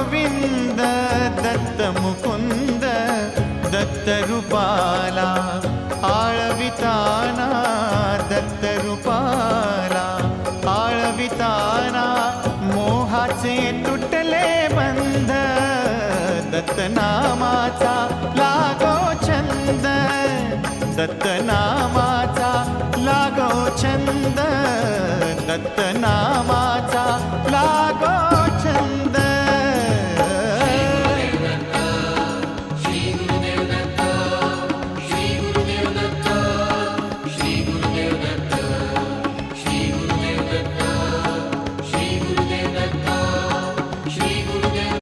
गोविंद दत्त मुकुंद दत्त रूपाला आळविताना दत्त रूपाला आळविताना मोहाचे तुटले बंध दत्त नामाचा लागो छंद दत्त